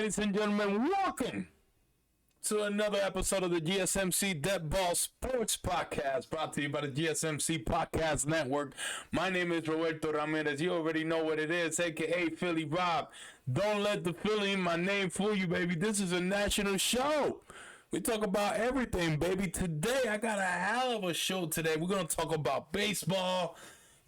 ladies and gentlemen, welcome to another episode of the GSMC DeadBall Sports Podcast, brought to you by the GSMC Podcast Network. My name is Roberto Ramirez. You already know what it is, aka Philly Rob. Don't let the Philly in my name fool you, baby. This is a national show. We talk about everything, baby. Today, I got a hell of a show today. We're going to talk about baseball,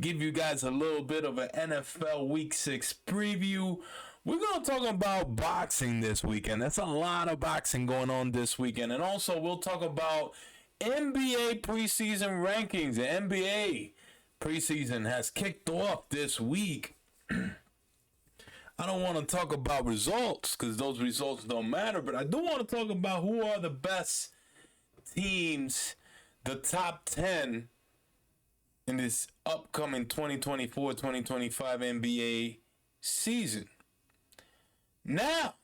give you guys a little bit of an NFL Week 6 preview. We're going to talk about boxing this weekend. That's a lot of boxing going on this weekend. And also, we'll talk about NBA Preseason Rankings. The NBA Preseason has kicked off this week. I don't want to talk about results because those results don't matter, but I do want to talk about who are the best teams, the top 10 in this upcoming 2024-2025 NBA season. Now,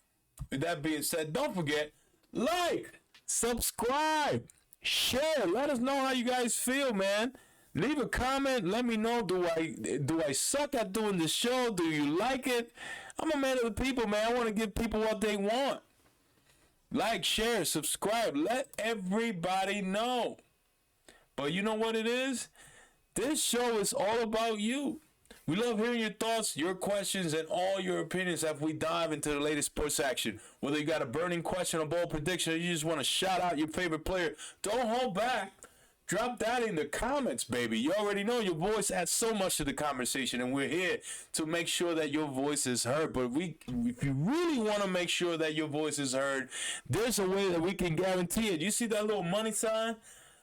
with that being said, don't forget, like, subscribe, share. Let us know how you guys feel, man. Leave a comment. Let me know, do I suck at doing the show? Do you like it? I'm a man of the people, man. I want to give people what they want. Like, share, subscribe. Let everybody know. But you know what it is? This show is all about you. We love hearing your thoughts, your questions, and all your opinions as we dive into the latest sports action. Whether you got a burning question, a bold prediction, or you just want to shout out your favorite player, don't hold back. Drop that in the comments, baby. You already know your voice adds so much to the conversation, and we're here to make sure that your voice is heard. But if you really want to make sure that your voice is heard, there's a way that we can guarantee it. You see that little money sign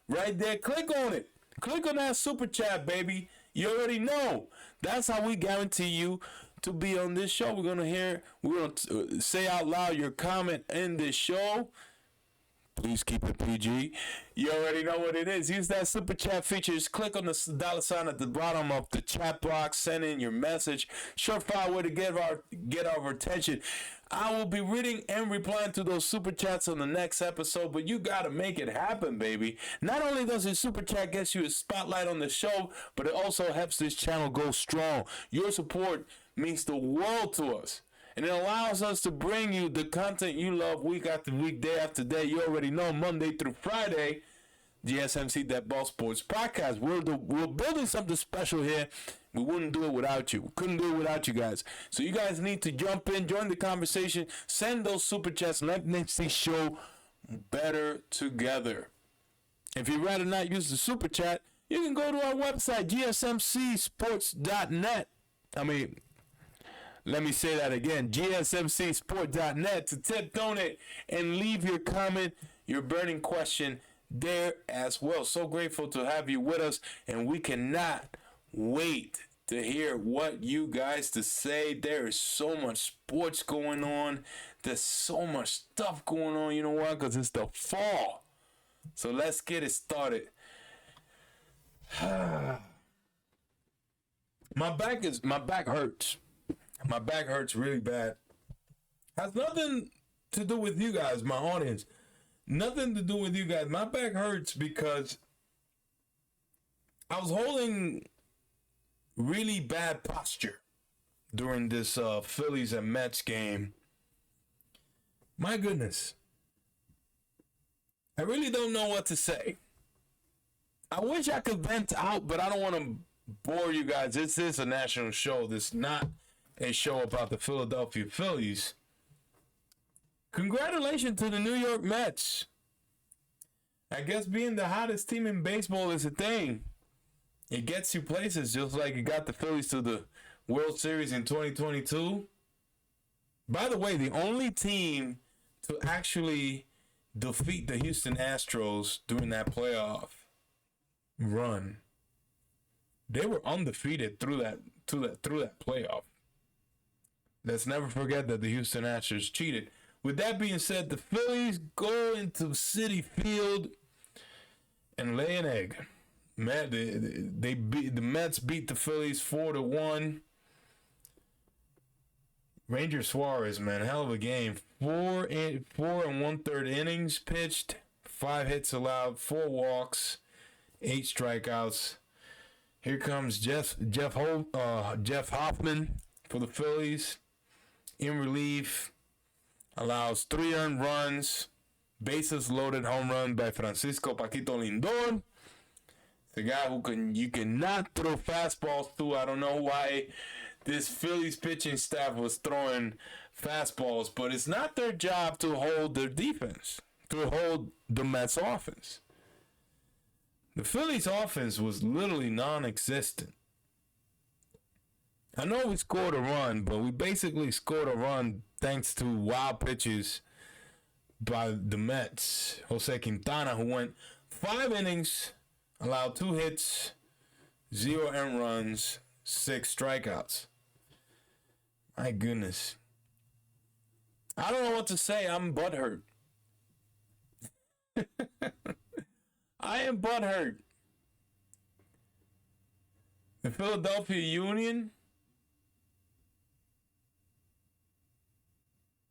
right there? Click on it. Click on that super chat, baby. You already know. That's how we guarantee you to be on this show. We're gonna say out loud your comment in this show. Please keep it PG. You already know what it is. Use that super chat feature. Just click on the $sign at the bottom of the chat box. Send in your message. Surefire way to get our attention. I will be reading and replying to those super chats on the next episode, but you gotta make it happen, baby. Not only does the super chat get you a spotlight on the show, but it also helps this channel go strong. Your support means the world to us. And it allows us to bring you the content you love week after week, day after day. You already know, Monday through Friday, GSMC DeadBall Sports Podcast. We're building something special here. We wouldn't do it without you. We couldn't do it without you guys. So you guys need to jump in, join the conversation, send those super chats, and let next show better together. If you'd rather not use the super chat, you can go to our website, gsmcsportsnetwork. Let me say that again, gsmcsports.net, to tip, donate, and leave your comment, your burning question there as well. So grateful to have you with us, and we cannot wait to hear what you guys to say. There is so much sports going on. There's so much stuff going on. You know why? Because it's the fall. So let's get it started. My back hurts. My back hurts really bad. Has nothing to do with you guys, my audience. Nothing to do with you guys. My back hurts because I was holding really bad posture during this Phillies and Mets game. My goodness. I really don't know what to say. I wish I could vent out, but I don't want to bore you guys. This is a national show. This is not a show about the Philadelphia Phillies. Congratulations to the New York Mets. I guess being the hottest team in baseball is a thing. It gets you places, just like it got the Phillies to the World Series in 2022. By the way, the only team to actually defeat the Houston Astros during that playoff run, they were undefeated through that playoff. Let's never forget that the Houston Astros cheated. With that being said, the Phillies go into Citi Field and lay an egg. The Mets beat the Phillies 4-1. Ranger Suarez, man, hell of a game. 4 1/3 innings pitched, 5 hits allowed, 4 walks, 8 strikeouts. Here comes Jeff Hoffman for the Phillies in relief. allows 3 earned runs, bases loaded home run by Francisco Paquito Lindor. The guy you cannot throw fastballs to. I don't know why this Phillies pitching staff was throwing fastballs, but it's not their job to hold their defense, to hold the Mets offense. The Phillies offense was literally non-existent. I know we scored a run, but we basically scored a run thanks to wild pitches by the Mets. Jose Quintana, who went 5 innings, allowed 2 hits, 0 earned runs, 6 strikeouts. My goodness. I don't know what to say. I'm butthurt. I am butthurt. The Philadelphia Union,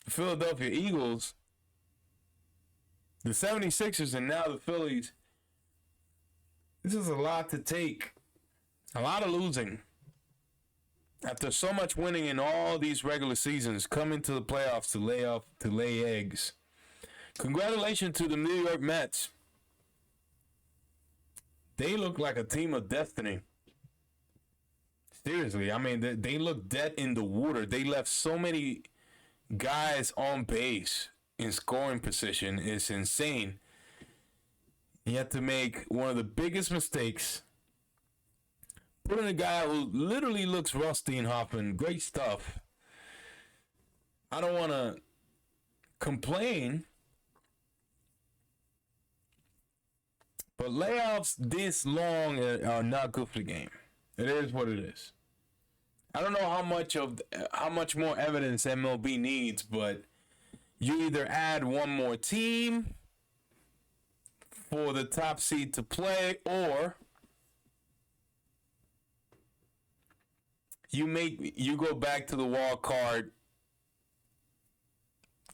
the Philadelphia Eagles, the 76ers, and now the Phillies. This is a lot to take. A lot of losing. After so much winning in all these regular seasons, coming to the playoffs to lay eggs. Congratulations to the New York Mets. They look like a team of destiny. Seriously, I mean, they look dead in the water. They left so many guys on base in scoring position. It's insane. You have to make one of the biggest mistakes. Putting a guy who literally looks rusty and hopping, great stuff. I don't want to complain, but layoffs this long are not good for the game. It is what it is. I don't know how much more evidence MLB needs, but you either add one more team for the top seed to play, or you go back to the wild card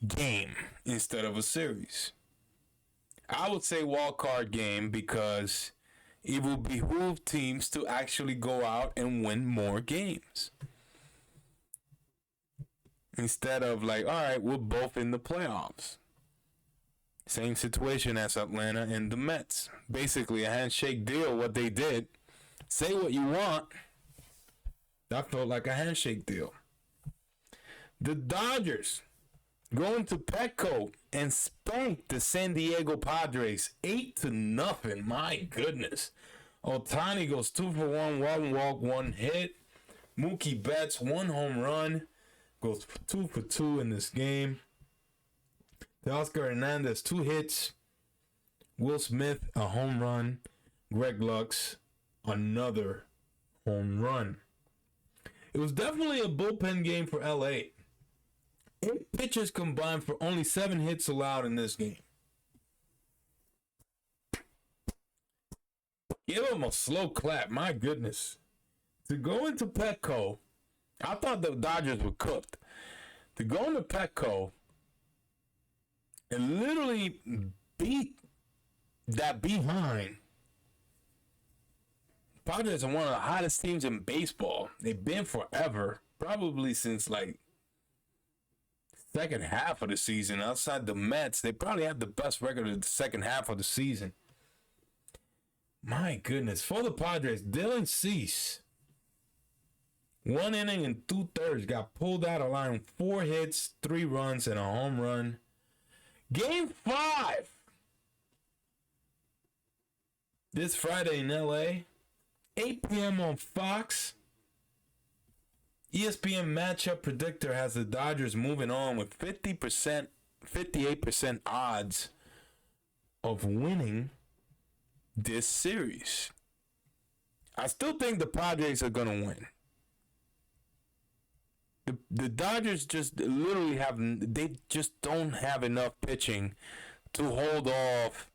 game instead of a series. I would say wild card game because it will behoove teams to actually go out and win more games. Instead of like, all right, we're both in the playoffs. Same situation as Atlanta and the Mets. Basically a handshake deal, what they did. Say what you want. That felt like a handshake deal. The Dodgers going to Petco and spanked the San Diego Padres 8-0. My goodness. Ohtani goes 2 for 1 walk, 1 hit. Mookie Betts 1 home run, goes 2 for 2 in this game. Teoscar Hernandez 2 hits. Will Smith a home run. Greg Lux another home run. It was definitely a bullpen game for LA. 8 pitchers combined for only 7 hits allowed in this game. Give them a slow clap. My goodness. To go into Petco, I thought the Dodgers were cooked. To go into Petco and literally beat that behind. Padres are one of the hottest teams in baseball. They've been forever. Probably since like second half of the season. Outside the Mets, they probably have the best record of the second half of the season. My goodness. For the Padres, Dylan Cease, 1 inning and 2/3, got pulled out, allowing 4 hits, 3 runs, and a home run. Game 5 this Friday in LA, 8 p.m. on Fox. ESPN matchup predictor has the Dodgers moving on with 58% odds of winning this series. I still think the Padres are going to win. The Dodgers just literally they just don't have enough pitching to hold off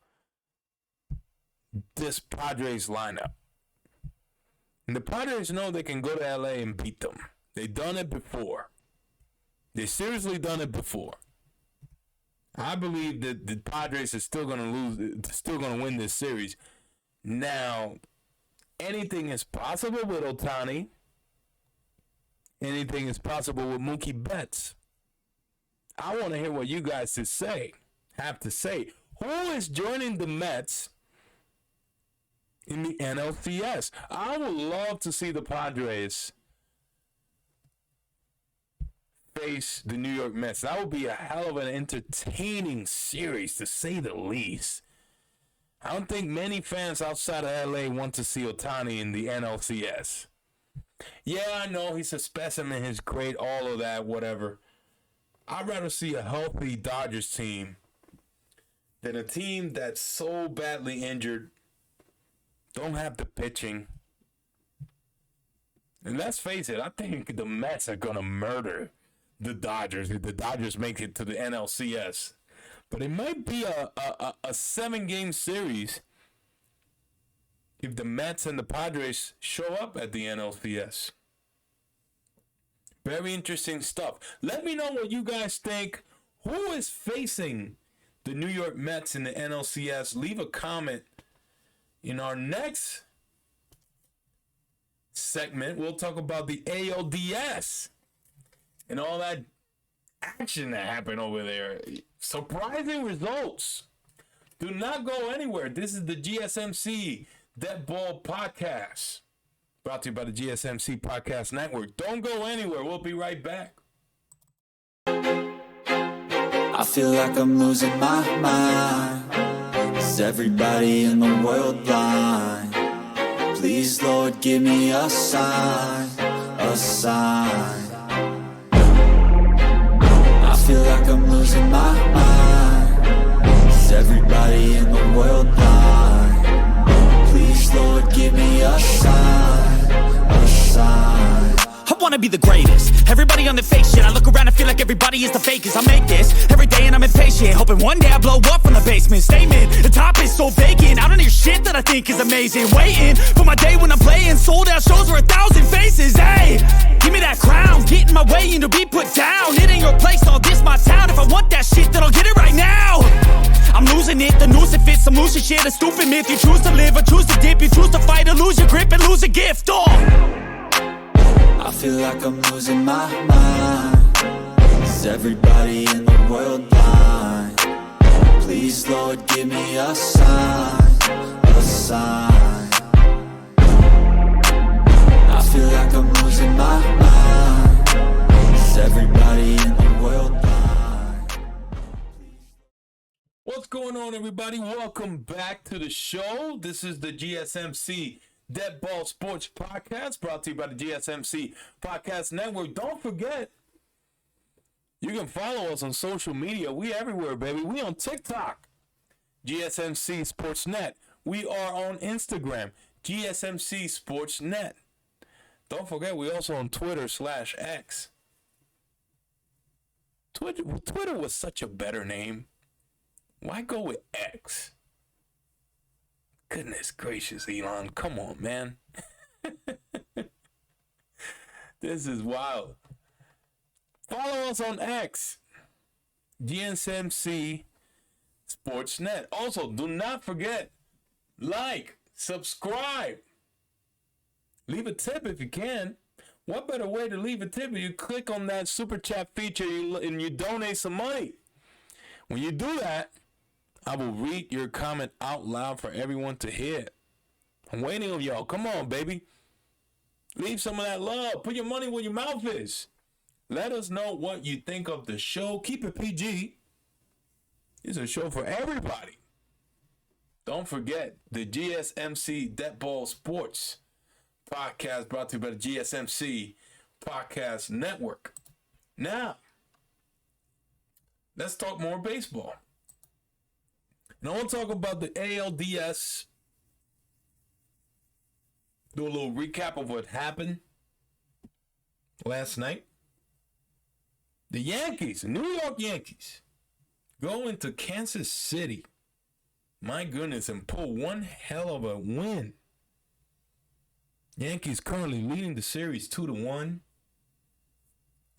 this Padres lineup. And the Padres know they can go to LA and beat them. They've done it before. They seriously done it before. I believe that the Padres are still going to lose, still going to win this series. Now, anything is possible with Ohtani. Anything is possible with Mookie Betts. I want to hear what you guys have to say. Who is joining the Mets in the NLCS? I would love to see the Padres face the New York Mets. That would be a hell of an entertaining series, to say the least. I don't think many fans outside of LA want to see Ohtani in the NLCS. Yeah, I know he's a specimen, he's great, all of that, whatever. I'd rather see a healthy Dodgers team than a team that's so badly injured, don't have the pitching. And let's face it, I think the Mets are going to murder the Dodgers if the Dodgers make it to the NLCS. But it might be a 7-game series if the Mets and the Padres show up at the NLCS. Very interesting stuff. Let me know what you guys think. Who is facing the New York Mets in the NLCS? Leave a comment. In our next segment, we'll talk about the ALDS and all that action that happened over there. Surprising results. Do not go anywhere. This is the GSMC DeadBall Podcast, brought to you by the GSMC Podcast Network. Don't go anywhere. We'll be right back. I feel like I'm losing my mind. Is everybody in the world blind? Please, Lord, give me a sign, a sign. I feel like I'm losing my mind. Is everybody in the world blind? Please, Lord, give me a sign, a sign. I wanna be the greatest. Everybody on the fake shit. I look around and feel like everybody is the fakest. I make this every day and I'm impatient, hoping one day I blow up from the basement. Statement, the top is so vacant. I don't hear shit that I think is amazing. Waiting for my day when I'm playing sold out shows for 1,000 faces. Hey, give me that crown, get in my way and to be put down. It ain't your place, all this my town. If I want that shit, then I'll get it right now. I'm losing it, the noose it fits, I'm losing shit. A stupid myth, you choose to live or choose to dip. You choose to fight or lose your grip and lose a gift. I feel like I'm losing my mind. Is everybody in the world blind? Please, Lord, give me a sign, a sign. I feel like I'm losing my mind. Is everybody in the world blind? What's going on, everybody? Welcome back to the show. This is the GSMC DeadBall Sports Podcast, brought to you by the GSMC Podcast Network. Don't forget, you can follow us on social media. We everywhere, baby. We on TikTok, GSMC Sportsnet. We are on Instagram, GSMC Sportsnet. Don't forget, we also on Twitter/X. Twitter was such a better name. Why go with X? Goodness gracious, Elon. Come on, man. This is wild. Follow us on X, GSMC Sportsnet. Also, do not forget, like, subscribe. Leave a tip if you can. What better way to leave a tip if you click on that super chat feature and you donate some money? When you do that, I will read your comment out loud for everyone to hear. I'm waiting on y'all. Come on, baby. Leave some of that love. Put your money where your mouth is. Let us know what you think of the show. Keep it PG. It's a show for everybody. Don't forget the GSMC DeadBall Sports Podcast, brought to you by the GSMC Podcast Network. Now, let's talk more baseball. And I want to talk about the ALDS. Do a little recap of what happened last night. The Yankees, the New York Yankees, go into Kansas City, my goodness, and pull one hell of a win. Yankees currently leading the series 2-1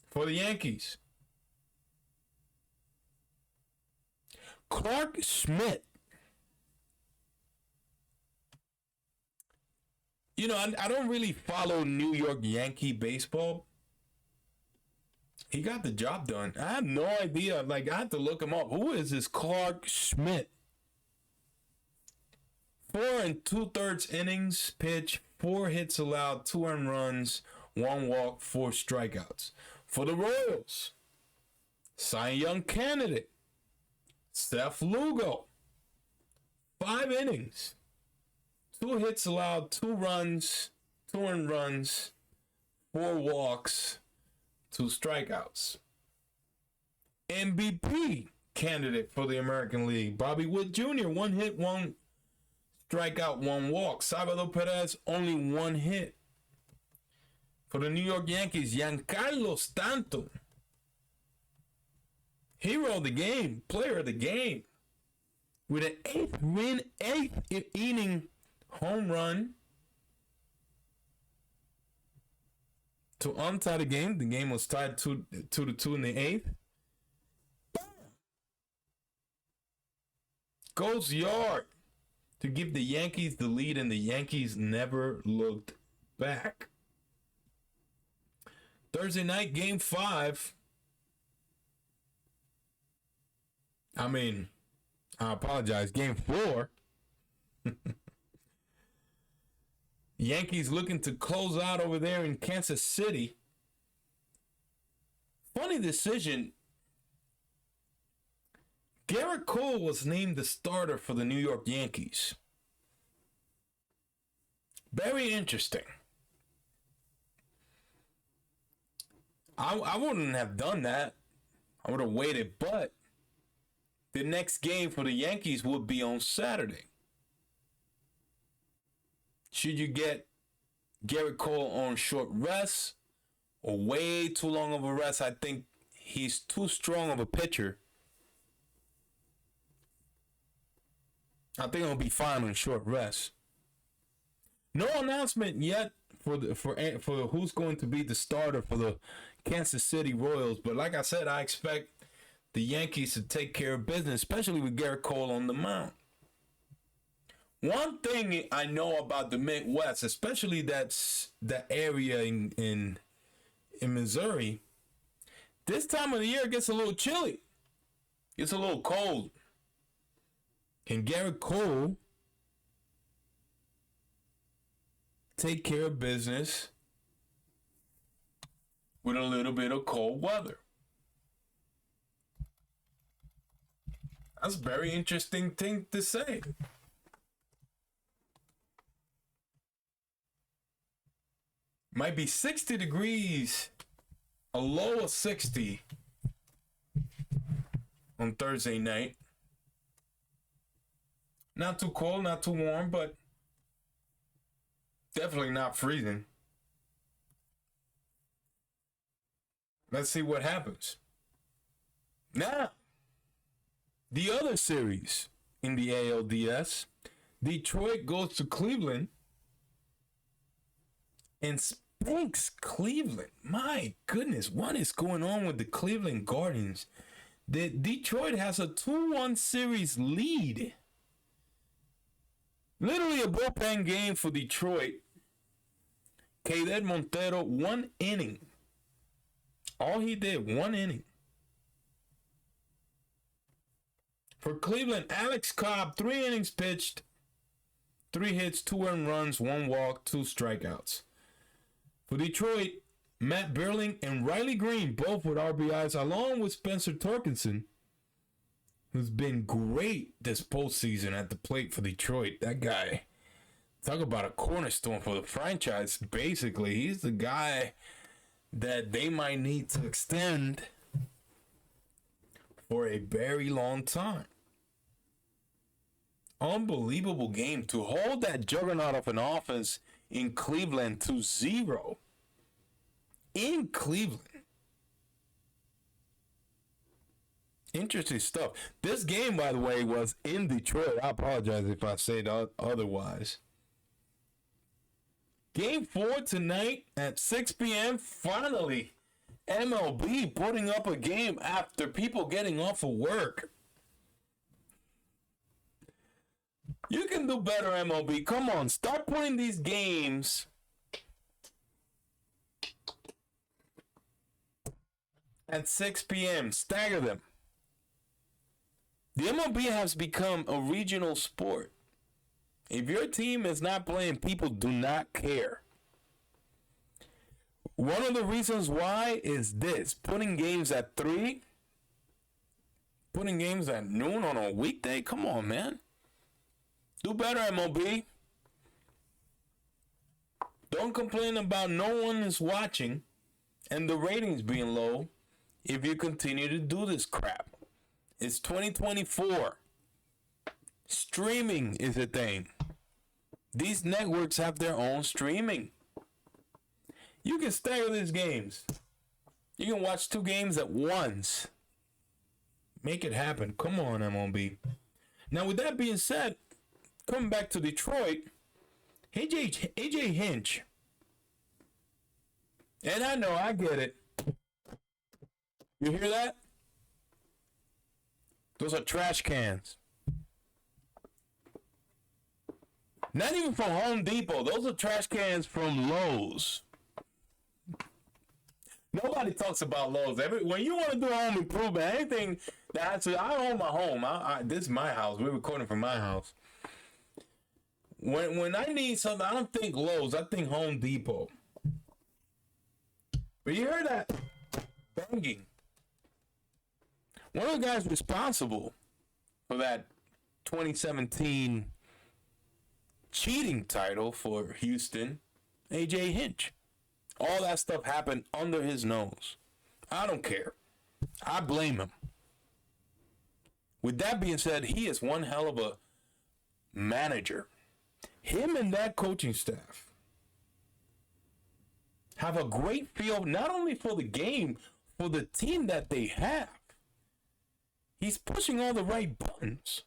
for the Yankees. Clark Schmidt. You know, I don't really follow New York Yankee baseball. he got the job done. I have no idea. Like, I have to look him up. Who is this Clark Schmidt? 4 2/3 innings pitch, 4 hits allowed, 2 earned runs, 1 walk, 4 strikeouts. For the Royals, Cy Young candidate, Seth Lugo. 5 innings, 2 hits allowed, 2 runs, 2 earned runs, 4 walks, 2 strikeouts. MVP candidate for the American League, Bobby Witt Jr., 1 hit, 1 strikeout, 1 walk. Salvador Perez, only 1 hit. For the New York Yankees, Giancarlo Stanton, hero of the game, player of the game, with an 8th inning home run to untie the game. The game was tied 2-2 in the 8th. Goes yard to give the Yankees the lead, and the Yankees never looked back. Thursday night, game 5. I apologize. Game 4. Yankees looking to close out over there in Kansas City. Funny decision. Garrett Cole was named the starter for the New York Yankees. Very interesting. I wouldn't have done that. I would have waited, but the next game for the Yankees would be on Saturday. Should you get Garrett Cole on short rest or way too long of a rest? I think he's too strong of a pitcher. I think he'll be fine on short rest. No announcement yet for who's going to be the starter for the Kansas City Royals, but like I said, I expect the Yankees to take care of business, especially with Garrett Cole on the mound. One thing I know about the Midwest, especially that area in Missouri, this time of the year it gets a little chilly. It's a little cold. Can Garrett Cole take care of business with a little bit of cold weather? That's a very interesting thing to say. Might be 60 degrees, a low of 60 on Thursday night. Not too cold, not too warm, but definitely not freezing. Let's see what happens. Now, the other series in the ALDS, Detroit goes to Cleveland and spanks Cleveland. My goodness, what is going on with the Cleveland Guardians? Detroit has a 2-1 series lead. Literally a bullpen game for Detroit. Keider Montero, 1 inning. All he did, 1 inning. For Cleveland, Alex Cobb, 3 innings pitched, 3 hits, 2 earned runs, 1 walk, 2 strikeouts. For Detroit, Matt Berling and Riley Green, both with RBIs, along with Spencer Torkelson, who's been great this postseason at the plate for Detroit. That guy, talk about a cornerstone for the franchise. Basically, he's the guy that they might need to extend for a very long time. Unbelievable game to hold that juggernaut of an offense in Cleveland to 0. In Cleveland. Interesting stuff. This game, by the way, was in Detroit. I apologize if I say otherwise. Game 4 tonight at 6 p.m. Finally, MLB putting up a game after people getting off of work. You can do better, MLB. Come on, start putting these games at 6 p.m. Stagger them. The MLB has become a regional sport. If your team is not playing, people do not care. One of the reasons why is this: putting games at 3, putting games at noon on a weekday. Come on, man. Do better, MLB. Don't complain about no one is watching and the ratings being low if you continue to do this crap. It's 2024. Streaming is a thing. These networks have their own streaming. You can stagger these games. You can watch 2 games at once. Make it happen. Come on, MLB. Now, with that being said, coming back to Detroit, AJ Hinch. And I know, I get it. You hear that? Those are trash cans. Not even from Home Depot. Those are trash cans from Lowe's. Nobody talks about Lowe's. When you want to do home improvement, anything that I own my home. This is my house. We're recording from my house. When I need something, I don't think Lowe's. I think Home Depot. But you heard that banging. One of the guys responsible for that 2017 cheating title for Houston, AJ Hinch. All that stuff happened under his nose. I don't care. I blame him. With that being said, he is one hell of a manager. Him and that coaching staff have a great feel, not only for the game, for the team that they have. He's pushing all the right buttons.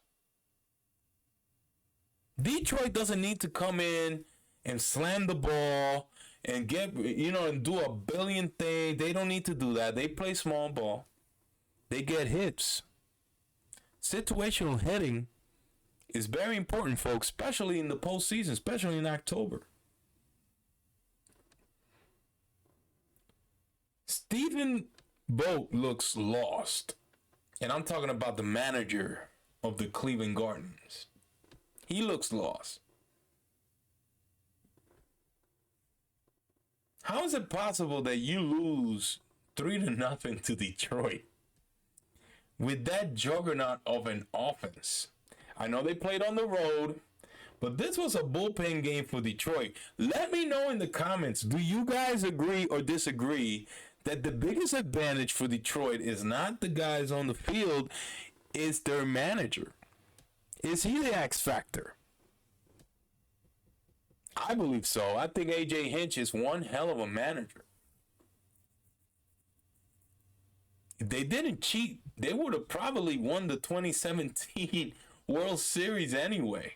Detroit doesn't need to come in and slam the ball and get, and do a billion things. They don't need to do that. They play small ball. They get hits. Situational hitting is very important, folks, especially in the postseason, especially in October. Stephen Vogt looks lost. And I'm talking about the manager of the Cleveland Guardians. He looks lost. How is it possible that you lose 3-0 to Detroit with that juggernaut of an offense? I know they played on the road, but this was a bullpen game for Detroit. Let me know in the comments, do you guys agree or disagree that the biggest advantage for Detroit is not the guys on the field, it's their manager? Is he the X factor? I believe so. I think AJ Hinch is one hell of a manager. If they didn't cheat, they would have probably won the 2017 World Series anyway.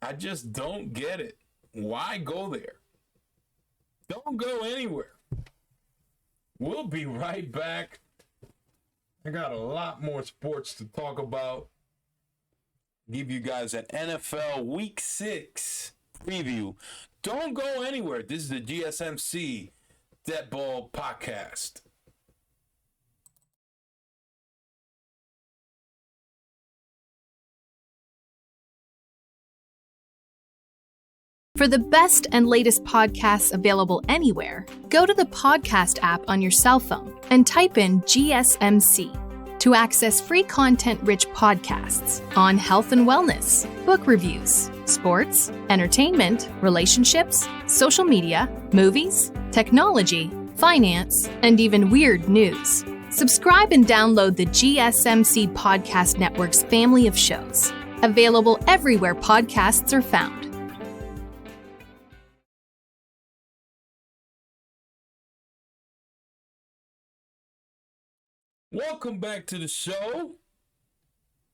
I just don't get it. Why go there? Don't go anywhere. We'll be right back. I got a lot more sports to talk about. Give you guys an NFL Week 6 preview. Don't go anywhere. This is the GSMC DeadBall Podcast. For the best and latest podcasts available anywhere, go to the podcast app on your cell phone and type in GSMC to access free content-rich podcasts on health and wellness, book reviews, sports, entertainment, relationships, social media, movies, technology, finance, and even weird news. Subscribe and download the GSMC Podcast Network's family of shows, available everywhere podcasts are found. Welcome back to the show.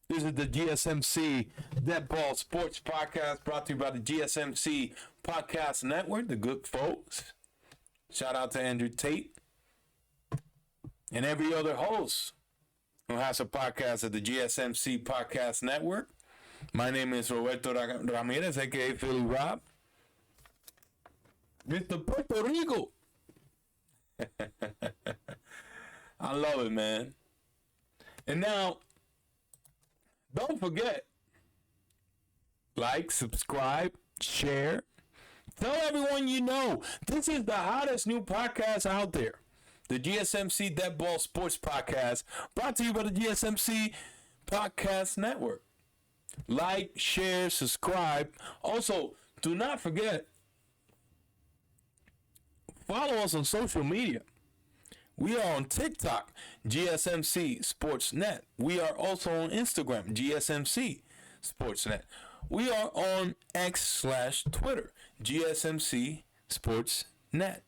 This is the GSMC DeadBall Sports Podcast, brought to you by the GSMC Podcast Network, the good folks. Shout out to Andrew Tate and every other host who has a podcast at the GSMC Podcast Network. My name is Roberto Ramirez, a.k.a. Philly Rob. Mr. Puerto Rico. I love it, man. And now, don't forget, like, subscribe, share, tell everyone you know. This is the hottest new podcast out there. The GSMC DeadBall Sports Podcast, brought to you by the GSMC Podcast Network. Like, share, subscribe. Also, do not forget, follow us on social media. We are on TikTok, GSMC Sportsnet. We are also on Instagram, GSMC Sportsnet. We are on X/Twitter, GSMC Sportsnet.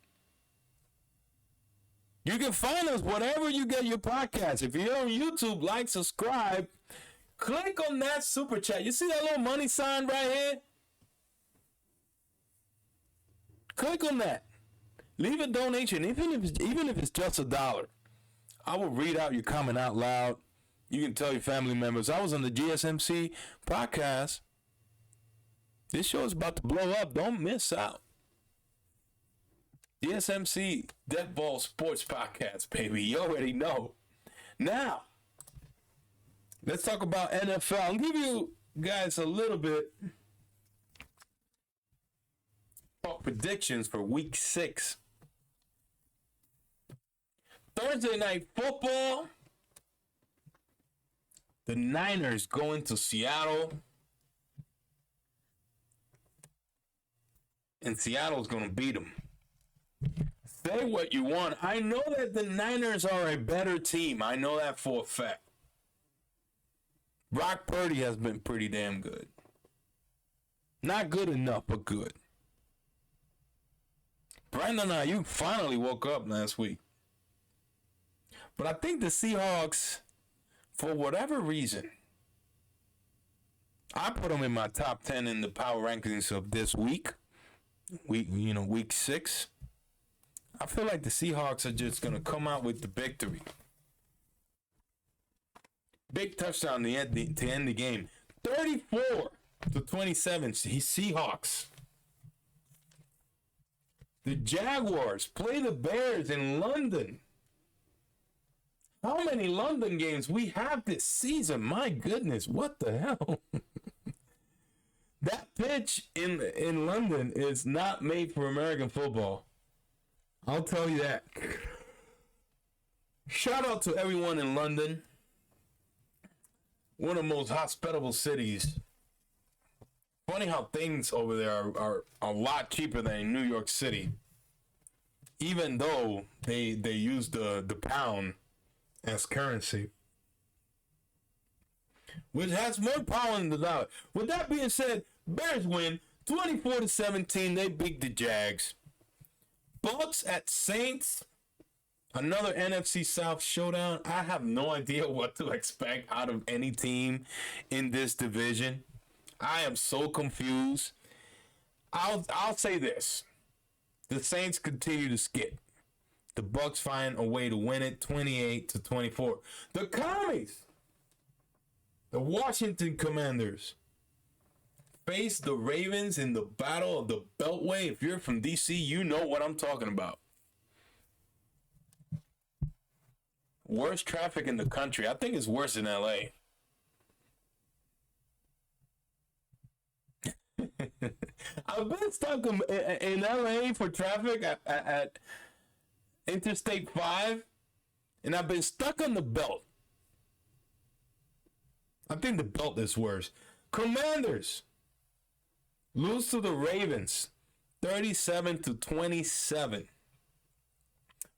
You can find us wherever you get your podcast. If you're on YouTube, like, subscribe, click on that super chat. You see that little money sign right here? Click on that. Leave a donation, even if it's just $1. I will read out your comment out loud. You can tell your family members. I was on the GSMC podcast. This show is about to blow up. Don't miss out. GSMC DeadBall Sports Podcast, baby. You already know. Now, let's talk about NFL. I'll give you guys a little bit of predictions for Week 6. Thursday Night Football. The Niners going to Seattle. And Seattle's going to beat them. Say what you want. I know that the Niners are a better team. I know that for a fact. Brock Purdy has been pretty damn good. Not good enough, but good. Brandon Ayuk finally woke up last week. But I think the Seahawks, for whatever reason, I put them in my top 10 in the power rankings of this week. Week 6. I feel like the Seahawks are just going to come out with the victory. Big touchdown to end the game. 34-27, Seahawks. The Jaguars play the Bears in London. How many London games we have this season? My goodness, what the hell? That pitch in London is not made for American football. I'll tell you that. Shout out to everyone in London. One of the most hospitable cities. Funny how things over there are a lot cheaper than in New York City. Even though they use the pound as currency, which has more power than the dollar. With that being said, Bears win 24-17. They beat the Jags. Bucks at Saints. Another NFC South showdown. I have no idea what to expect out of any team in this division. I am so confused. I'll say this. The Saints continue to skip. The Bucks find a way to win it 28-24. The Commies, the Washington Commanders, face the Ravens in the Battle of the Beltway. If you're from DC, you know what I'm talking about. Worst traffic in the country. I think it's worse in LA. I've been stuck in LA for traffic at Interstate 5, and I've been stuck on the belt. I think the belt is worse. Commanders lose to the Ravens 37-27.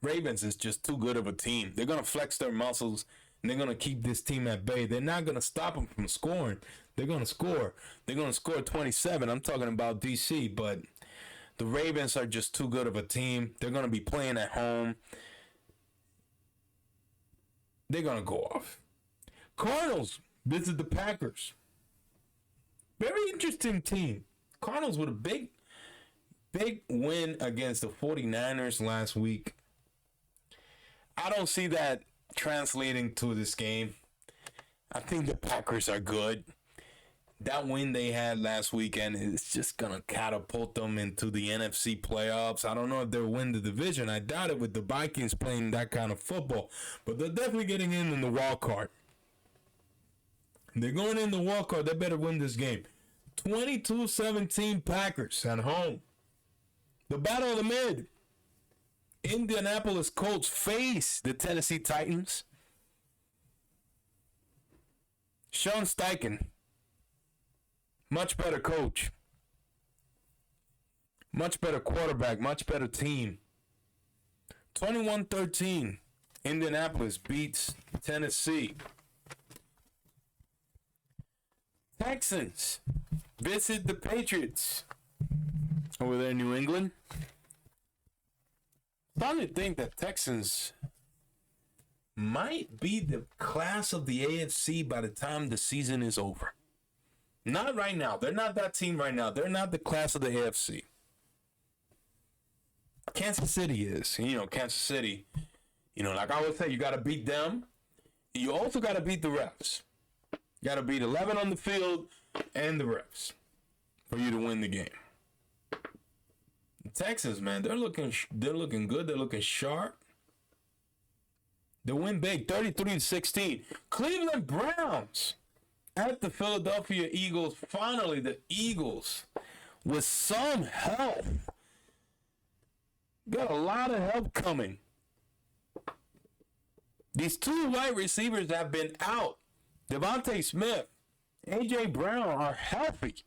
Ravens is just too good of a team. They're going to flex their muscles, and they're going to keep this team at bay. They're not going to stop them from scoring. They're going to score. They're going to score 27. I'm talking about DC, but the Ravens are just too good of a team. They're going to be playing at home. They're going to go off. Cardinals visit the Packers. Very interesting team. Cardinals with a big win against the 49ers last week. I don't see that translating to this game. I think the Packers are good. that win they had last weekend is just going to catapult them into the NFC playoffs. I don't know if they'll win the division. I doubt it with the Vikings playing that kind of football. But they're definitely getting in the wild card. They're going in the wild card. They better win this game. 22-17 Packers at home. The battle of the mid. Indianapolis Colts face the Tennessee Titans. Sean Steichen, much better coach, much better quarterback, much better team. 21-13, Indianapolis beats Tennessee. Texans visit the Patriots over there in New England. Starting to think that Texans might be the class of the AFC by the time the season is over. Not right now. They're not that team right now. They're not the class of the AFC. Kansas City is. Kansas City, like I always say, you got to beat them. You also got to beat the refs. You got to beat 11 on the field and the refs for you to win the game. The Texans, man, they're looking good. They're looking sharp. They win big, 33-16. Cleveland Browns at the Philadelphia Eagles. Finally, the Eagles, with some help, got a lot of help coming. These two wide receivers have been out. Devontae Smith, A.J. Brown are healthy.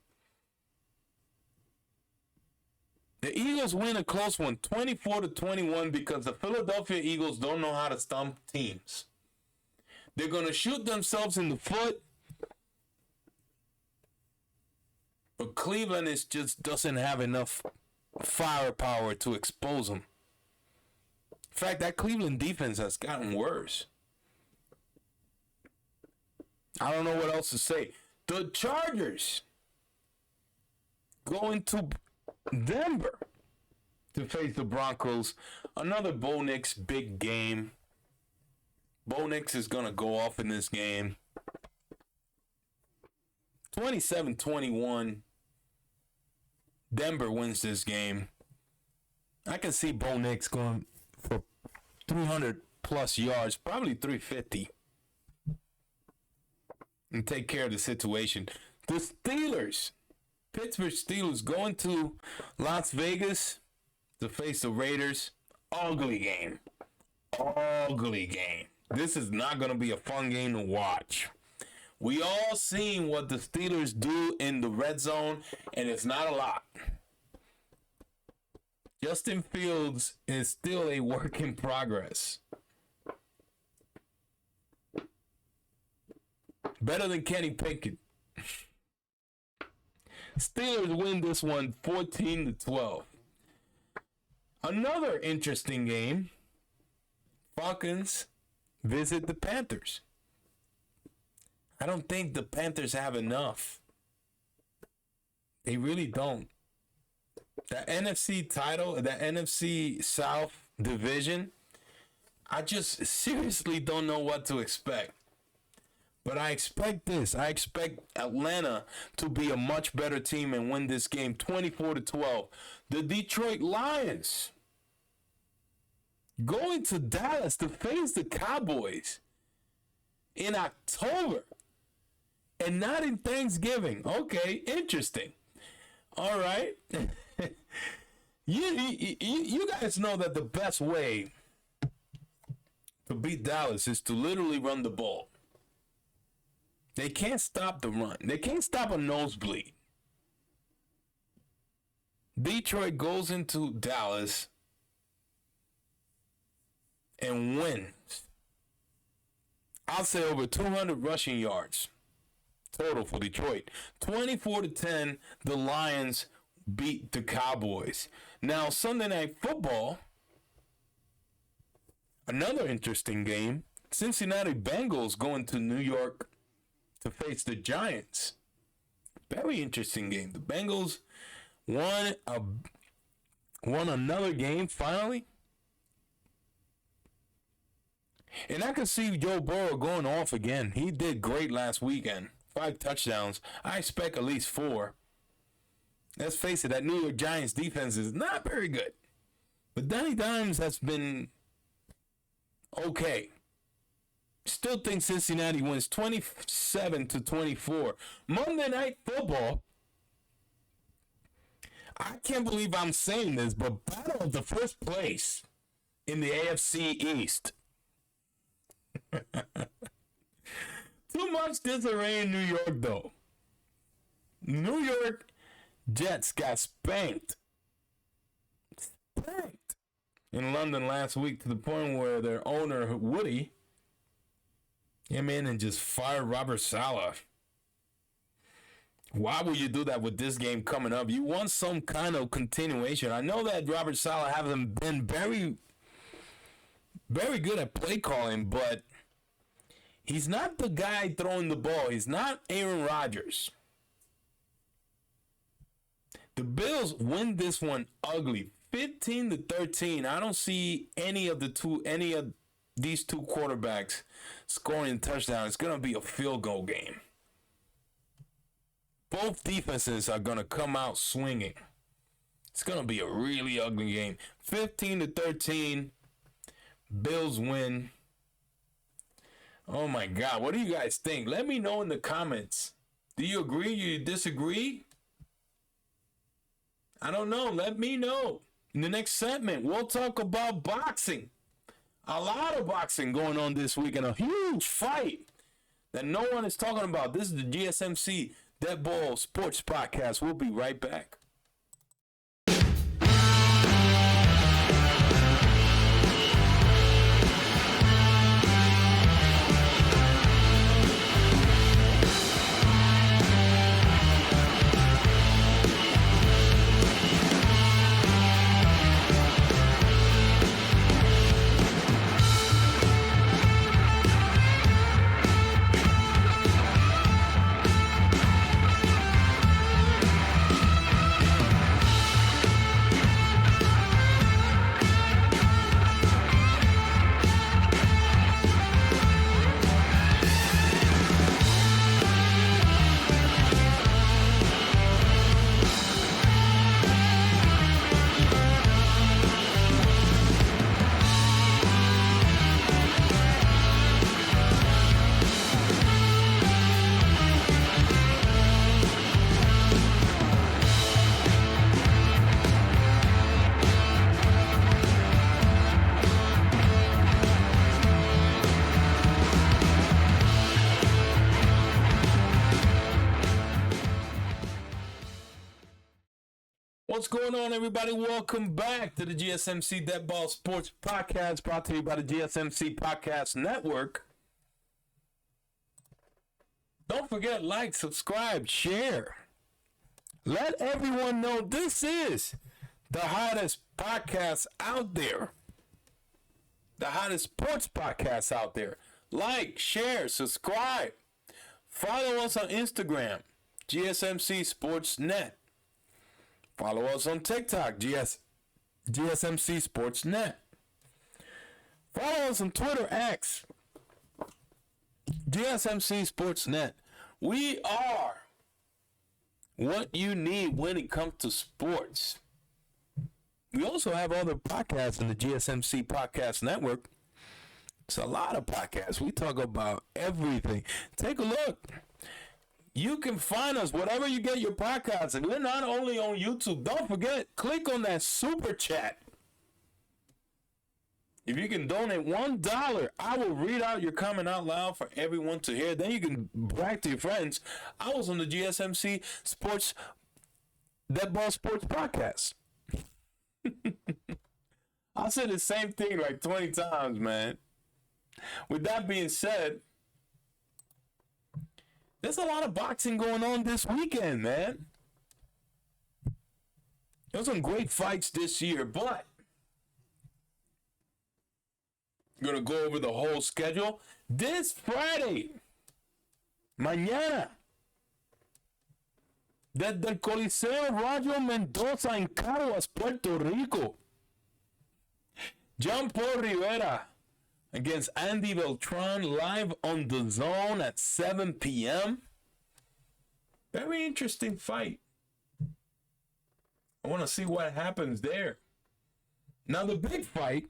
The Eagles win a close one, 24-21, because the Philadelphia Eagles don't know how to stump teams. They're going to shoot themselves in the foot. But Cleveland just doesn't have enough firepower to expose them. In fact, that Cleveland defense has gotten worse. I don't know what else to say. The Chargers going to Denver to face the Broncos. Another Bo Nix big game. Bo Nix is going to go off in this game. 27-21. Denver wins this game. I can see Bo Nix going for 300 plus yards, probably 350. And take care of the situation. The Steelers. Pittsburgh Steelers going to Las Vegas to face the Raiders. Ugly game. Ugly game. This is not going to be a fun game to watch. We all seen what the Steelers do in the red zone, and it's not a lot. Justin Fields is still a work in progress. Better than Kenny Pickett. Steelers win this one 14-12. Another interesting game. Falcons visit the Panthers. I don't think the Panthers have enough. They really don't. The NFC title, the NFC South division, I just seriously don't know what to expect. But I expect this. I expect Atlanta to be a much better team and win this game 24-12. The Detroit Lions going to Dallas to face the Cowboys in October and not in Thanksgiving. Okay, interesting. All right. You guys know that the best way to beat Dallas is to literally run the ball. They can't stop the run. They can't stop a nosebleed. Detroit goes into Dallas and wins. I'll say over 200 rushing yards total for Detroit. 24-10, the Lions beat the Cowboys. Now, Sunday Night Football, another interesting game. Cincinnati Bengals going to New York to face the Giants. Very interesting game. The Bengals won another game finally. And I can see Joe Burrow going off again. He did great last weekend. 5 touchdowns. I expect at least 4. Let's face it, that New York Giants defense is not very good. But Danny Dimes has been okay. Still think Cincinnati wins 27-24. Monday Night Football. I can't believe I'm saying this, but battle of the first place in the AFC East. Too much disarray in New York, though. New York Jets got spanked in London last week to the point where their owner, Woody, came in and just fired Robert Saleh. Why would you do that with this game coming up? You want some kind of continuation. I know that Robert Saleh hasn't been very, very good at play calling, but he's not the guy throwing the ball. He's not Aaron Rodgers. The Bills win this one ugly, 15-13. I don't see any of these two quarterbacks scoring a touchdown. It's going to be a field goal game. Both defenses are going to come out swinging. It's going to be a really ugly game. 15-13. Bills win. Oh my God. What do you guys think? Let me know in the comments. Do you agree? Do you disagree? I don't know. Let me know. In the next segment, we'll talk about boxing. A lot of boxing going on this week and a huge fight that no one is talking about. This is the GSMC DeadBall Sports Podcast. We'll be right back. What's going on, everybody? Welcome back to the GSMC DeadBall Sports Podcast, brought to you by the GSMC Podcast Network. Don't forget, like, subscribe, share. Let everyone know this is the hottest podcast out there. The hottest sports podcast out there. Like, share, subscribe. Follow us on Instagram, GSMC Sports Net. Follow us on TikTok, GSMC Sports Net. Follow us on Twitter, X, GSMC Sports Net. We are what you need when it comes to sports. We also have other podcasts in the GSMC Podcast Network. It's a lot of podcasts. We talk about everything. Take a look. You can find us wherever you get your podcasts. And we're not only on YouTube. Don't forget, click on that super chat. If you can donate $1, I will read out your comment out loud for everyone to hear. Then you can brag to your friends. I was on the GSMC Sports DeadBall Sports Podcast. I said the same thing like 20 times, man. With that being said, there's a lot of boxing going on this weekend, man. There's some great fights this year, but I'm going to go over the whole schedule. This Friday, mañana, desde el Coliseo Roger Mendoza en Caguas, Puerto Rico, John Paul Rivera against Andy Beltran live on the Zone at 7 p.m. Very interesting fight. I want to see what happens there. Now, the big fight,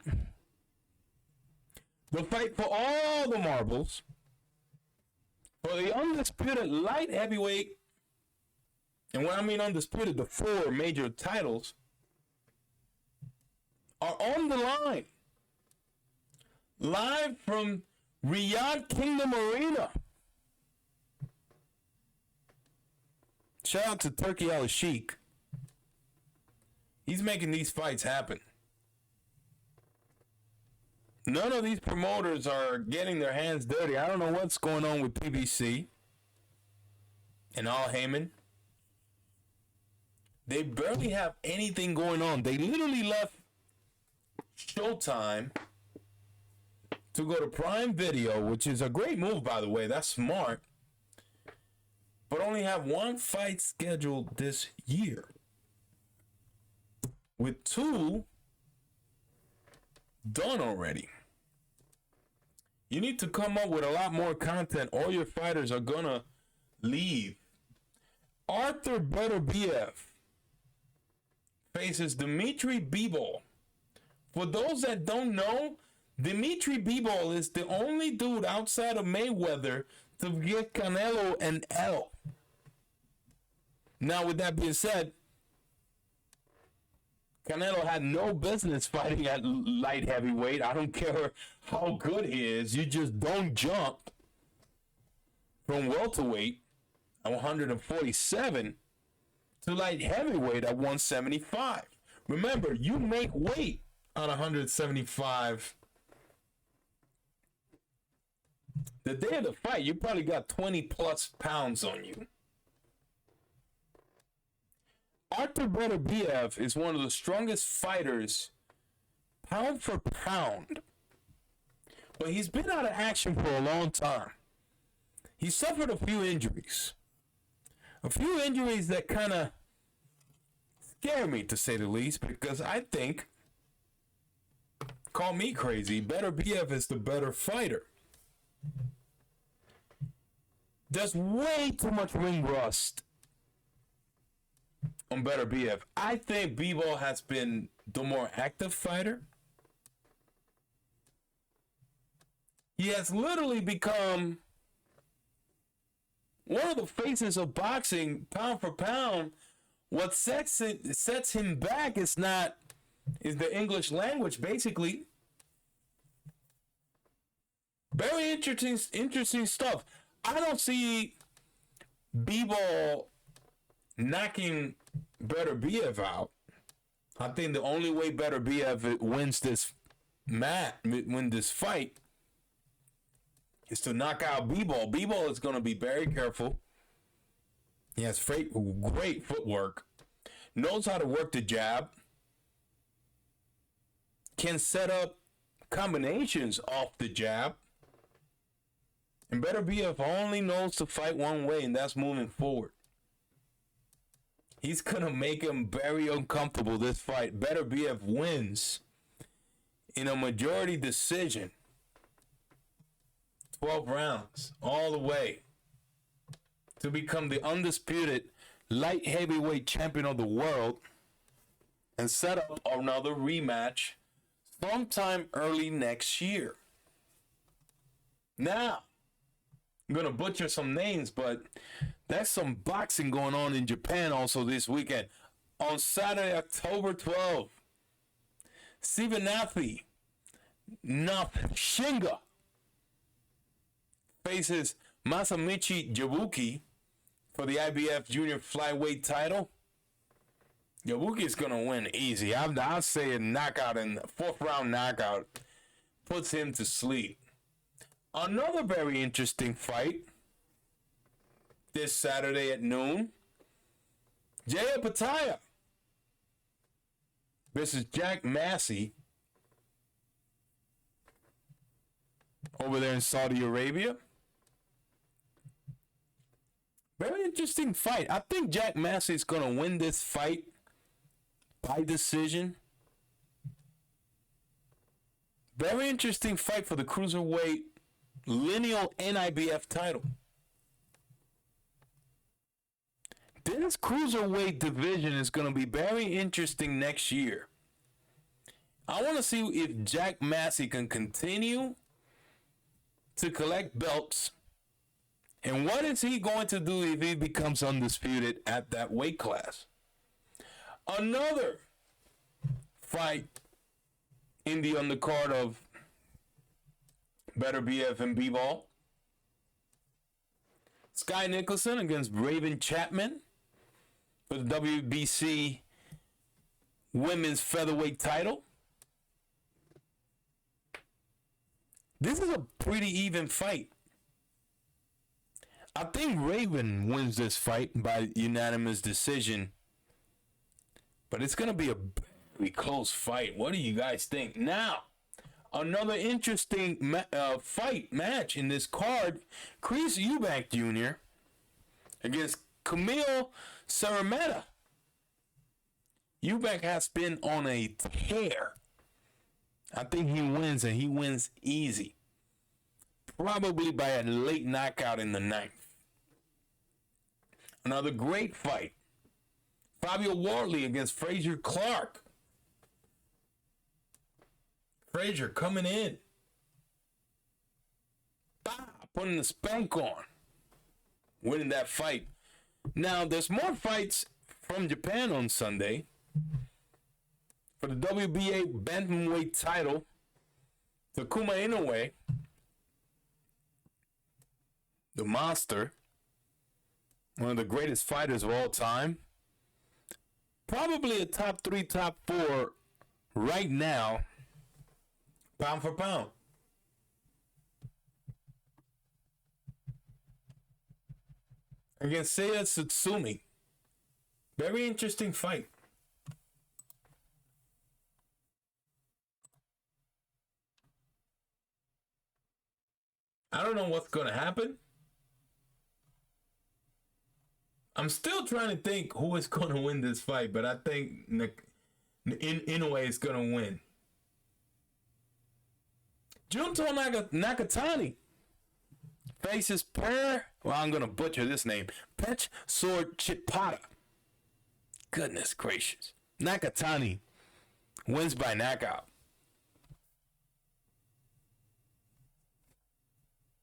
the fight for all the marbles, for the undisputed light heavyweight, and when I mean undisputed, the 4 major titles are on the line. Live from Riyadh Kingdom Arena. Shout out to Turkey Al Sheikh. He's making these fights happen. None of these promoters are getting their hands dirty. I don't know what's going on with PBC and Al Heyman. They barely have anything going on. They literally left Showtime to go to Prime Video, which is a great move, by the way. That's smart. But only have 1 fight scheduled this year, with 2 done already. You need to come up with a lot more content. All your fighters are gonna leave. Arthur Beterbiev faces Dimitri Bivol. For those that don't know, Dimitri Bivol is the only dude outside of Mayweather to get Canelo an L. Now, with that being said, Canelo had no business fighting at light heavyweight. I don't care how good he is. You just don't jump from welterweight at 147 to light heavyweight at 175. Remember, you make weight on 175. The day of the fight, you probably got 20 plus pounds on you. Arthur Beterbiev is one of the strongest fighters, pound for pound. But he's been out of action for a long time. He suffered a few injuries. A few injuries that kind of scare me, to say the least, because I think, call me crazy, Beterbiev is the better fighter. There's way too much ring rust on Beterbiev. I think Bivol has been the more active fighter. He has literally become one of the faces of boxing, pound for pound. What sets him back is the English language, basically. Very interesting stuff. I don't see Bivol knocking Beterbiev out. I think the only way Beterbiev wins this fight is to knock out Bivol. Bivol is going to be very careful. He has great footwork, knows how to work the jab, can set up combinations off the jab. And Beterbiev only knows to fight one way, and that's moving forward. He's going to make him very uncomfortable this fight. Beterbiev wins in a majority decision. 12 rounds, all the way, to become the undisputed light heavyweight champion of the world and set up another rematch sometime early next year. Now, I'm going to butcher some names, but there's some boxing going on in Japan also this weekend. On Saturday, October 12th, Sivanathi Shinga faces Masamichi Jabuki for the IBF Junior Flyweight title. Jabuki is going to win easy. I'll say a knockout in the 4th round knockout puts him to sleep. Another very interesting fight this Saturday at noon. Jaya Pataya versus Jack Massey over there in Saudi Arabia. Very interesting fight. I think Jack Massey is going to win this fight by decision. Very interesting fight for the cruiserweight lineal NIBF title. this cruiserweight division is going to be very interesting next year. I want to see if Jack Massey can continue to collect belts. And what is he going to do if he becomes undisputed at that weight class? Another fight in the undercard of Better BF and B-Ball. Sky Nicholson against Raven Chapman for the WBC Women's Featherweight title. This is a pretty even fight. I think Raven wins this fight by unanimous decision. But it's going to be a very close fight. What do you guys think? Now, another interesting match in this card. Chris Eubank Jr. against Camille Serrameta. Eubank has been on a tear. I think he wins, and he wins easy. Probably by a late knockout in the ninth. Another great fight. Fabio Wardley against Frazier Clark. Frazier coming in. Putting the spank on. Winning that fight. Now, there's more fights from Japan on Sunday. For the WBA Bantamweight title, Takuma Inoue, the monster, one of the greatest fighters of all time, probably a top 3, top 4 right now, pound for pound. Against Seiya Tsutsumi. Very interesting fight. I don't know what's going to happen. I'm still trying to think who is going to win this fight, but I think Inoue is going to win. Junto Nakatani faces I'm going to butcher this name, Pech Sword Chipata. Goodness gracious. Nakatani wins by knockout.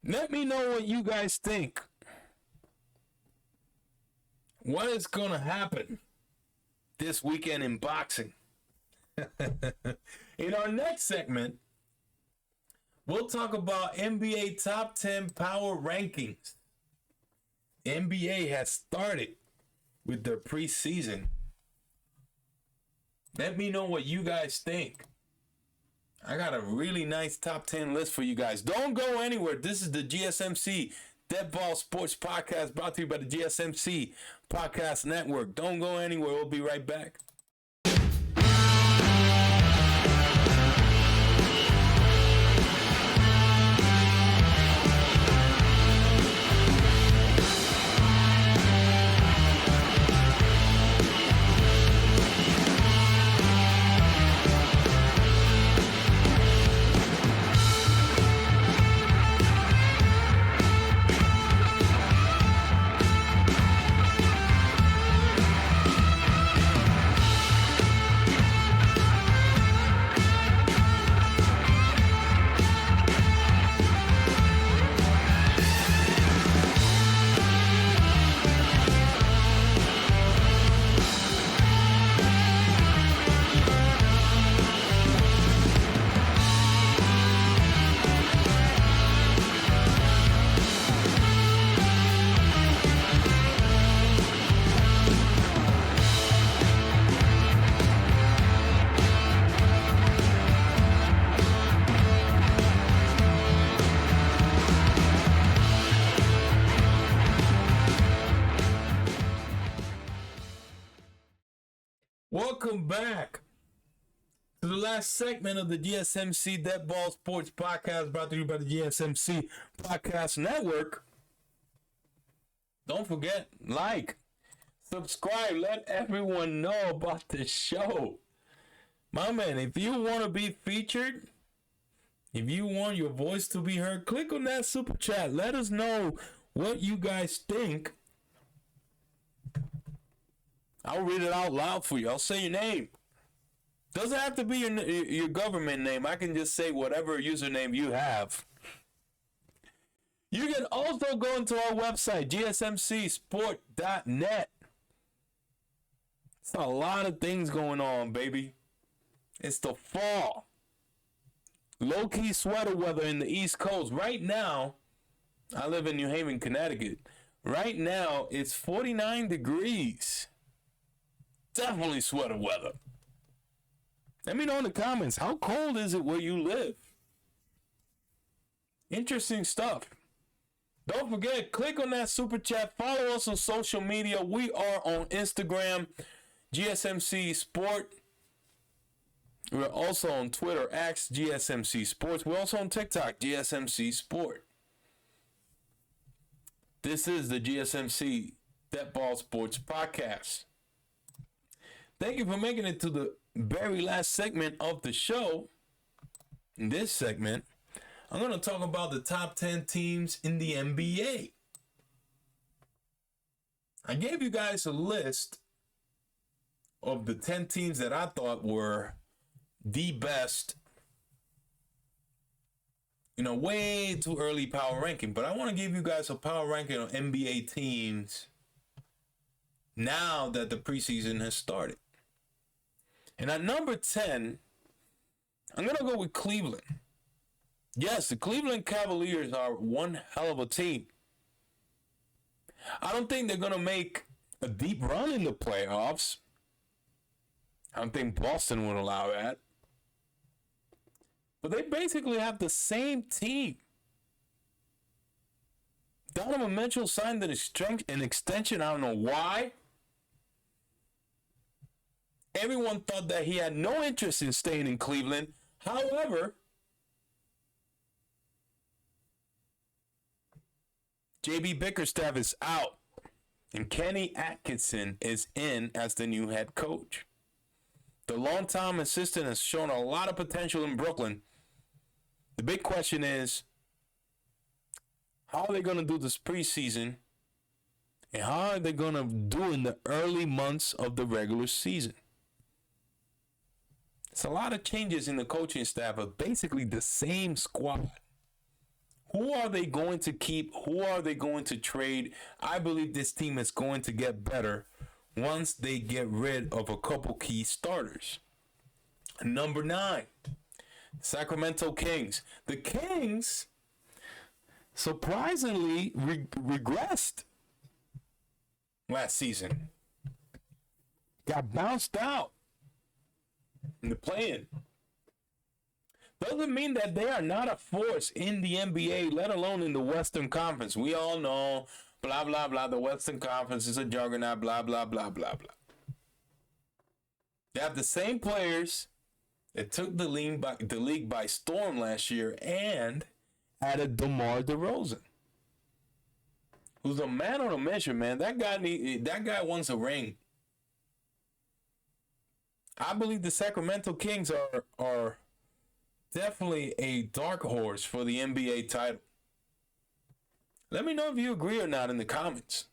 Let me know what you guys think. What is going to happen this weekend in boxing? In our next segment, we'll talk about NBA Top 10 Power Rankings. The NBA has started with their preseason. Let me know what you guys think. I got a really nice top 10 list for you guys. Don't go anywhere. This is the GSMC DeadBall Sports Podcast brought to you by the GSMC Podcast Network. Don't go anywhere. We'll be right back. Welcome back to the last segment of the GSMC DeadBall Sports Podcast brought to you by the GSMC Podcast Network. Don't forget, like, subscribe, let everyone know about the show. My man, if you want to be featured, if you want your voice to be heard, click on that super chat. Let us know what you guys think I'll read it out loud for you. I'll say your name. Doesn't have to be your government name. I can just say whatever username you have. You can also go into our website, gsmcsports.net. It's a lot of things going on, baby. It's the fall. Low-key sweater weather in the East Coast. Right now, I live in New Haven, Connecticut. Right now, it's 49 degrees. Definitely sweater weather. Let me know in the comments, how cold is it where you live? Interesting stuff. Don't forget, click on that super chat. Follow us on social media. We are on Instagram, GSMC Sport. We're also on Twitter, @GSMC Sports. We're also on TikTok, GSMC Sport. This is the GSMC DeadBall Sports Podcast. Thank you for making it to the very last segment of the show. In this segment, I'm going to talk about the top 10 teams in the NBA. I gave you guys a list of the 10 teams that I thought were the best, way too early power ranking. But I want to give you guys a power ranking on NBA teams now that the preseason has started. And at number 10, I'm going to go with Cleveland. Yes, the Cleveland Cavaliers are one hell of a team. I don't think they're going to make a deep run in the playoffs. I don't think Boston would allow that. But they basically have the same team. Donovan Mitchell signed an extension. I don't know why. Everyone thought that he had no interest in staying in Cleveland. However, JB Bickerstaff is out, and Kenny Atkinson is in as the new head coach. The longtime assistant has shown a lot of potential in Brooklyn. The big question is, how are they going to do this preseason? And how are they going to do in the early months of the regular season? It's a lot of changes in the coaching staff, but basically the same squad. Who are they going to keep? Who are they going to trade? I believe this team is going to get better once they get rid of a couple key starters. Number 9, Sacramento Kings. The Kings surprisingly regressed last season. Got bounced out in the play-in. Doesn't mean that they are not a force in the NBA, let alone in the Western Conference. We all know, blah, blah, blah, the Western Conference is a juggernaut, blah, blah, blah, blah, blah. They have the same players that took the league by storm last year and added DeMar DeRozan, who's a man on a mission, man. That guy wants a ring. I believe the Sacramento Kings are definitely a dark horse for the NBA title. Let me know if you agree or not in the comments.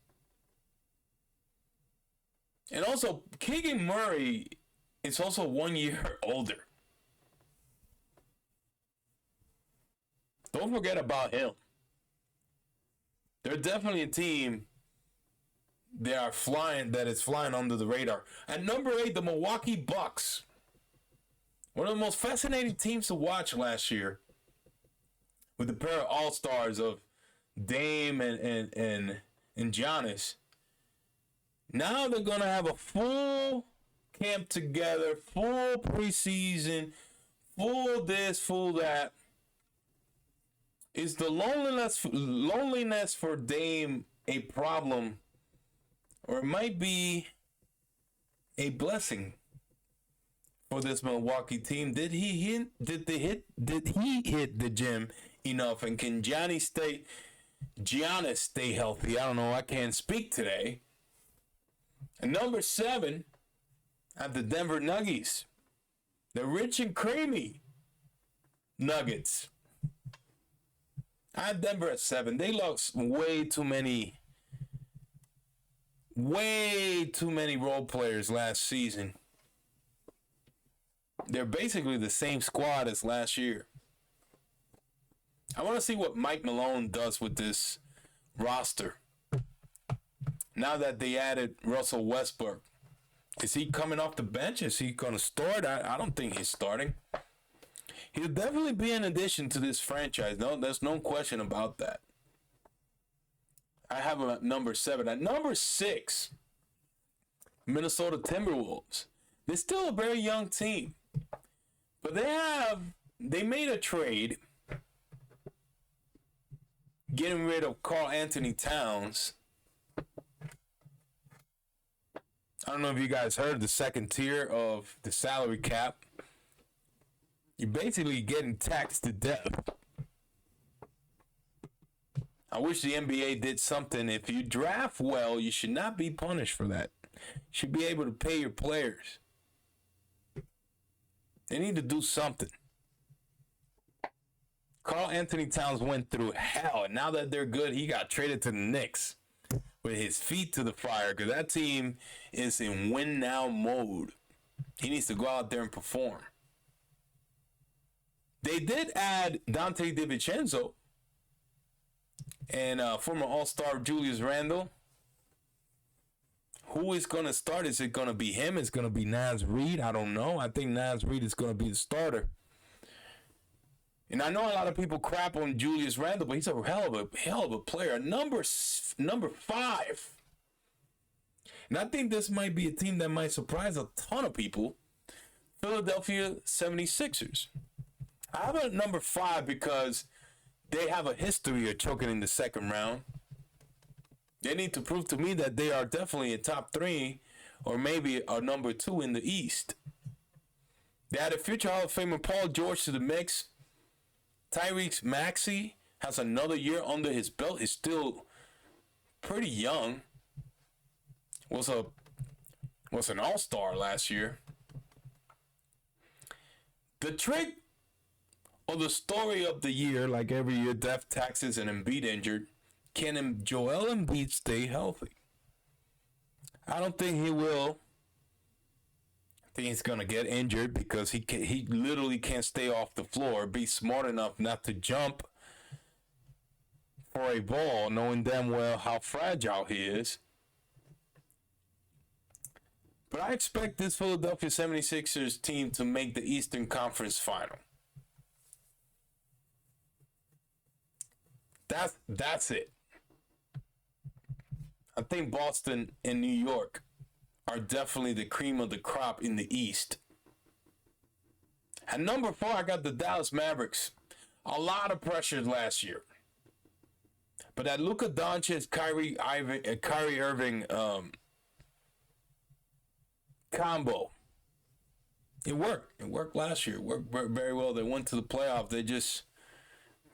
And also, Keegan Murray is also 1 year older. Don't forget about him. They're definitely a team that is flying under the radar. At number 8, the Milwaukee Bucks. One of the most fascinating teams to watch last year, with the pair of all-stars of Dame and Giannis. Now they're going to have a full camp together, full preseason, full this, full that. Is the loneliness for Dame a problem, or it might be a blessing for this Milwaukee team? Did he hit the gym enough, and can Giannis stay healthy? I don't know. I can't speak today. And number 7, at the Denver Nuggets, the rich and creamy Nuggets. I had Denver at 7. They lost way too many way too many role players last season. They're basically the same squad as last year. I want to see what Mike Malone does with this roster. Now that they added Russell Westbrook, is he coming off the bench? Is he going to start? I don't think he's starting. He'll definitely be an addition to this franchise. No, there's no question about that. I have him at number 7. At number 6, Minnesota Timberwolves. They're still a very young team. But they made a trade getting rid of Karl Anthony Towns. I don't know if you guys heard the second tier of the salary cap. You're basically getting taxed to death. I wish the NBA did something. If you draft well, you should not be punished for that. You should be able to pay your players. They need to do something. Karl Anthony Towns went through hell, and now that they're good, he got traded to the Knicks with his feet to the fire because that team is in win-now mode. He needs to go out there and perform. They did add Dante DiVincenzo and former All-Star Julius Randle. Who is going to start? Is it going to be him? Is it going to be Naz Reid? I don't know. I think Naz Reid is going to be the starter. And I know a lot of people crap on Julius Randle, but he's a hell of a player. Number 5. And I think this might be a team that might surprise a ton of people. Philadelphia 76ers. I have it at number 5 because they have a history of choking in the second round. They need to prove to me that they are definitely a top 3 or maybe a number 2 in the East. They added future Hall of Famer Paul George to the mix. Tyrese Maxey has another year under his belt. He's still pretty young. Was an all-star last year. The trick or the story of the year, like every year, death, taxes, and Embiid injured. Can Joel Embiid stay healthy? I don't think he will. I think he's going to get injured because he literally can't stay off the floor, be smart enough not to jump for a ball, knowing damn well how fragile he is. But I expect this Philadelphia 76ers team to make the Eastern Conference Final. That's it. I think Boston and New York are definitely the cream of the crop in the East. At number 4, I got the Dallas Mavericks. A lot of pressure last year. But that Luka Doncic, Kyrie Irving combo, it worked. It worked last year. It worked very well. They went to the playoff. They just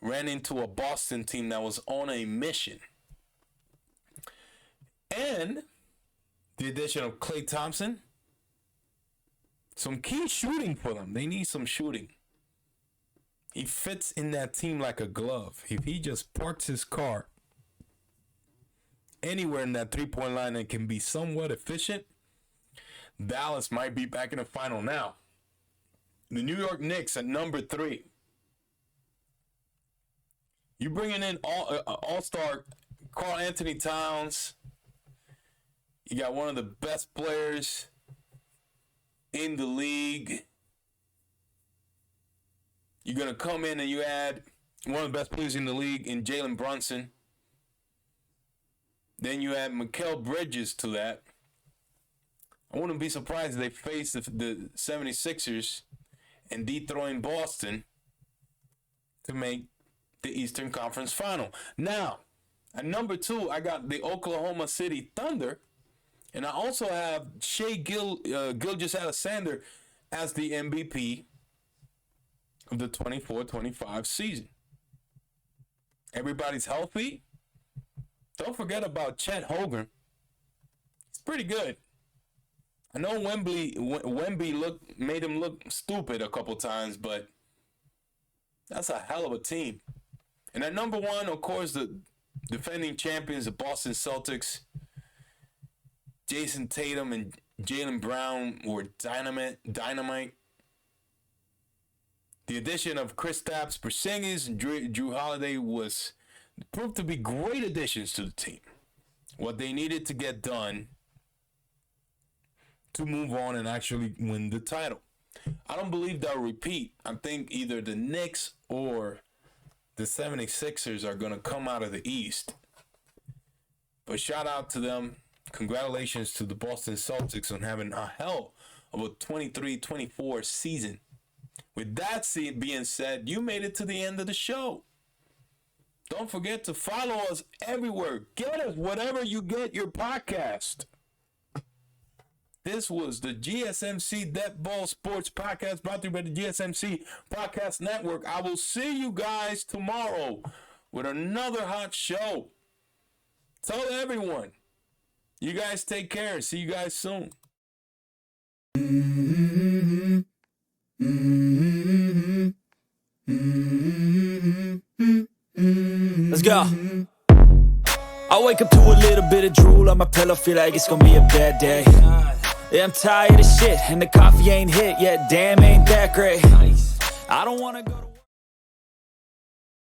ran into a Boston team that was on a mission. And the addition of Klay Thompson, some key shooting for them. They need some shooting. He fits in that team like a glove. If he just parks his car anywhere in that three-point line and can be somewhat efficient, Dallas might be back in the final now. The New York Knicks at number 3. You bringing in all-star Karl Anthony Towns. You got one of the best players in the league. You're going to come in and you add one of the best players in the league in Jalen Brunson. Then you add Mikal Bridges to that. I wouldn't be surprised if they face the 76ers and dethrone Boston to make the Eastern Conference Final. Now, at number 2, I got the Oklahoma City Thunder. And I also have Shai Gilgeous-Alexander as the MVP of the 24-25 season. Everybody's healthy. Don't forget about Chet Holmgren. It's pretty good. I know Wemby made him look stupid a couple times, but that's a hell of a team. And at number 1, of course, the defending champions, the Boston Celtics. Jason Tatum and Jaylen Brown were dynamite. The addition of Kristaps Porzingis and Drew Holiday proved to be great additions to the team. What they needed to get done to move on and actually win the title. I don't believe they'll repeat. I think either the Knicks or the 76ers are going to come out of the East. But shout out to them. Congratulations to the Boston Celtics on having a hell of a 23-24 season. With that being said, you made it to the end of the show. Don't forget to follow us everywhere. Get us whatever you get your podcast. This was the GSMC DeadBall Sports Podcast, brought to you by the GSMC Podcast Network. I will see you guys tomorrow with another hot show. Tell everyone. You guys take care. See you guys soon. Let's go. I wake up to a little bit of drool on my pillow, feel like it's gonna be a bad day. Yeah, I'm tired of shit, and the coffee ain't hit yet, damn, ain't that great. I don't wanna go to